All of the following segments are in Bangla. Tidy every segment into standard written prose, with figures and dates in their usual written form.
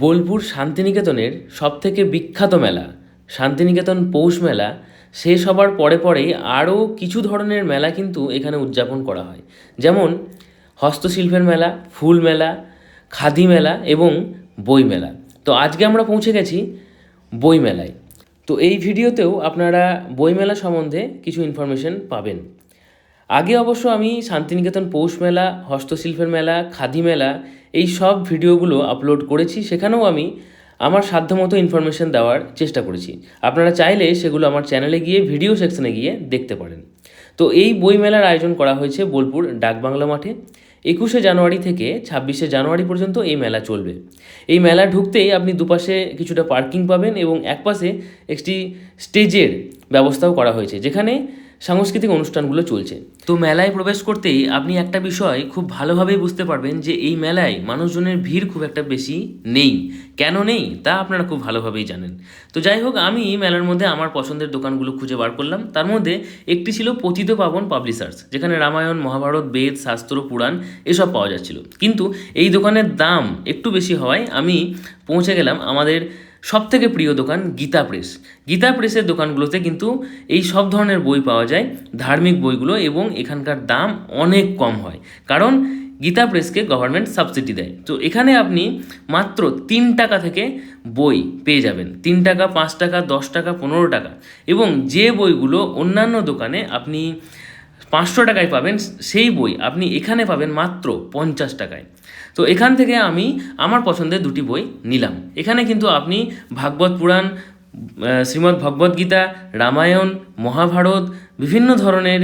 বোলপুর শান্তিনিকেতনের সবথেকে বিখ্যাত মেলা শান্তিনিকেতন পৌষ মেলা শেষ হবার পরে পরেই আরও কিছু ধরনের মেলা কিন্তু এখানে উদযাপন করা হয়, যেমন হস্তশিল্পের মেলা, ফুল মেলা, খাদি মেলা এবং বই মেলা। তো আজকে আমরা পৌঁছে গেছি বই মেলায়। তো এই ভিডিওতেও আপনারা বই মেলা সম্বন্ধে কিছু ইনফরমেশন পাবেন। আগে অবশ্য আমি শান্তিনিকেতন পৌষ মেলা, হস্তশিল্পের মেলা, খাদি মেলা এই সব ভিডিওগুলো আপলোড করেছি, সেখানেও আমি আমার সাধ্যমতো ইনফরমেশন দেওয়ার চেষ্টা করেছি। আপনারা চাইলে সেগুলো আমার চ্যানেলে গিয়ে ভিডিও সেকশনে গিয়ে দেখতে পারেন। তো এই বই মেলার আয়োজন করা হয়েছে বোলপুর ডাকবাংলা মাঠে। 21শে জানুয়ারি থেকে 26শে জানুয়ারি পর্যন্ত এই মেলা চলবে। এই মেলা ঢুকতেই আপনি দুপাশে কিছুটা পার্কিং পাবেন এবং একপাশে একটি স্টেজের ব্যবস্থাও করা হয়েছে, যেখানে সাংস্কৃতিক অনুষ্ঠানগুলো চলছে। তো মেলায় প্রবেশ করতেই আপনি একটা বিষয় খুব ভালোভাবেই বুঝতে পারবেন যে এই মেলায় মানুষজনের ভিড় খুব একটা বেশি নেই। কেন নেই তা আপনারা খুব ভালোভাবেই জানেন। তো যাই হোক, আমি মেলার মধ্যে আমার পছন্দের দোকানগুলো খুঁজে বার করলাম। তার মধ্যে একটি ছিল পতিত পাবন পাবলিশার্স, যেখানে রামায়ণ, মহাভারত, বেদ, শাস্ত্র, পুরাণ এসব পাওয়া যাচ্ছিল। কিন্তু এই দোকানের দাম একটু বেশি হওয়ায় আমি পৌঁছে গেলাম আমাদের সবথেকে প্রিয় দোকান গীতা প্রেস। গীতা প্রেসের দোকানগুলোতে কিন্তু এই সব ধরনের বই পাওয়া যায়, ধার্মিক বইগুলো, এবং এখানকার দাম অনেক কম হয়, কারণ গীতা প্রেসকে গভর্নমেন্ট সাবসিডি দেয়। তো এখানে আপনি মাত্র 3 টাকা থেকে বই পেয়ে যাবেন। 3 টাকা, 5 টাকা, 10 টাকা, 15 টাকা, এবং যে বইগুলো অন্যান্য দোকানে আপনি 500 টাকায় পাবেন, সেই বই আপনি এখানে পাবেন মাত্র 50 টাকায়। তো এখান থেকে আমি আমার পছন্দের দুটি বই নিলাম। এখানে কিন্তু আপনি ভাগবত পুরাণ, শ্রীমদ্ ভগবদ্ গীতা, রামায়ণ, মহাভারত, বিভিন্ন ধরনের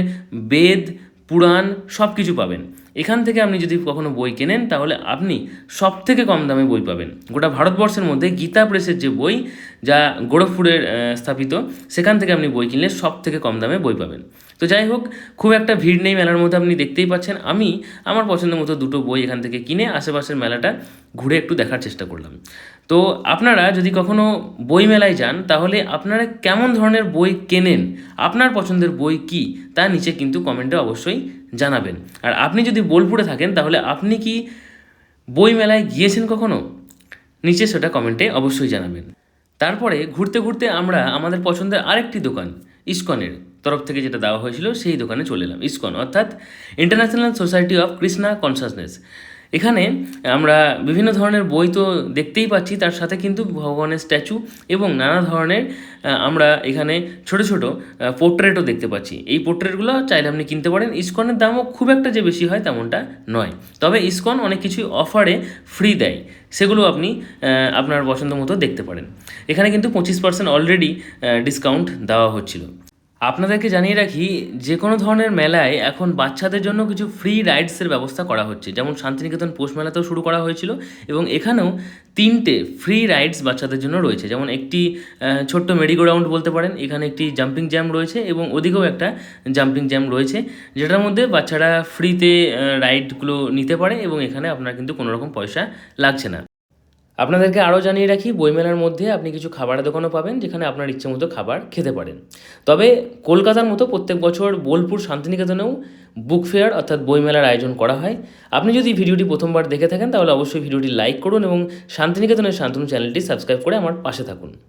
বেদ, পুরাণ সব কিছু পাবেন। এখান থেকে আপনি যদি কখনো বই কেনেন তাহলে আপনি সব থেকে কম দামে বই পাবেন। গোটা ভারতবর্ষের মধ্যে গীতা প্রেসের যে বই, যা গোরখপুরের স্থাপিত, সেখান থেকে আপনি বই কিনলে সব থেকে কম দামে বই পাবেন। তো যাই হোক, খুব একটা ভিড় নেই মেলার মধ্যে, আপনি দেখতেই পাচ্ছেন। আমি আমার পছন্দের মতো দুটো বই এখান থেকে কিনে আশেপাশের মেলাটা ঘুরে একটু দেখার চেষ্টা করলাম। তো আপনারা যদি কখনো বই মেলায় যান তাহলে আপনারা কেমন ধরনের বই কেনেন, আপনার পছন্দের বই কী, তা নিচে কিন্তু কমেন্টে অবশ্যই জানাবেন। আর আপনি যদি বোলপুরে থাকেন তাহলে আপনি কি বই মেলায় গিয়েছেন কখনো, নিচে সেটা কমেন্টে অবশ্যই জানাবেন। তারপরে ঘুরতে ঘুরতে আমরা আমাদের পছন্দের আরেকটি দোকান, ইসকনের তরফ থেকে যেটা দেওয়া হয়েছিল, সেই দোকানে চলে এলাম। ইসকন অর্থাৎ international society of Krishna consciousness. এখানে আমরা বিভিন্ন ধরনের বই তো দেখতেই পাচ্ছি, তার সাথে কিন্তু ভগবানের স্ট্যাচু এবং নানা ধরনের আমরা এখানে ছোট ছোট পোর্ট্রেটও দেখতে পাচ্ছি। এই পোর্ট্রেটগুলো চাইলে আপনি কিনতে পারেন। ইসকনের দামও খুব একটা যে বেশি হয় তেমনটা নয়, তবে ইসকন অনেক কিছুই অফারে ফ্রি দেয়, সেগুলো আপনি আপনার পছন্দ মতো দেখতে পারেন। এখানে কিন্তু 25% অলরেডি ডিসকাউন্ট দেওয়া হচ্ছিল। আপনাদেরকে জানিয়ে রাখি, যে কোনো ধরনের মেলায় এখন বাচ্চাদের জন্য কিছু ফ্রি রাইডসের ব্যবস্থা করা হচ্ছে, যেমন শান্তিনিকেতন পৌষ মেলাতেও শুরু করা হয়েছিল, এবং এখানেও 3টে ফ্রি রাইডস বাচ্চাদের জন্য রয়েছে। যেমন একটি ছোট্ট মেরিগো রাউন্ড বলতে পারেন, এখানে একটি জাম্পিং জ্যাম রয়েছে, এবং ওদিকেও একটা জাম্পিং জ্যাম রয়েছে, যেটার মধ্যে বাচ্চারা ফ্রিতে রাইডগুলো নিতে পারে, এবং এখানে আপনার কিন্তু কোনো রকম পয়সা লাগছে না। আপনাদেরকে আরও জানিয়ে রাখি, বইমেলার মধ্যে আপনি কিছু খাবারের দোকানও পাবেন, যেখানে আপনার ইচ্ছে মতো খাবার খেতে পারেন। তবে কলকাতার মতো প্রত্যেক বছর বোলপুর শান্তিনিকেতনেও বুক ফেয়ার অর্থাৎ বইমেলার আয়োজন করা হয়। আপনি যদি ভিডিওটি প্রথমবার দেখে থাকেন তাহলে অবশ্যই ভিডিওটি লাইক করুন এবং শান্তিনিকেতনের শান্তনু চ্যানেলটি সাবস্ক্রাইব করে আমার পাশে থাকুন।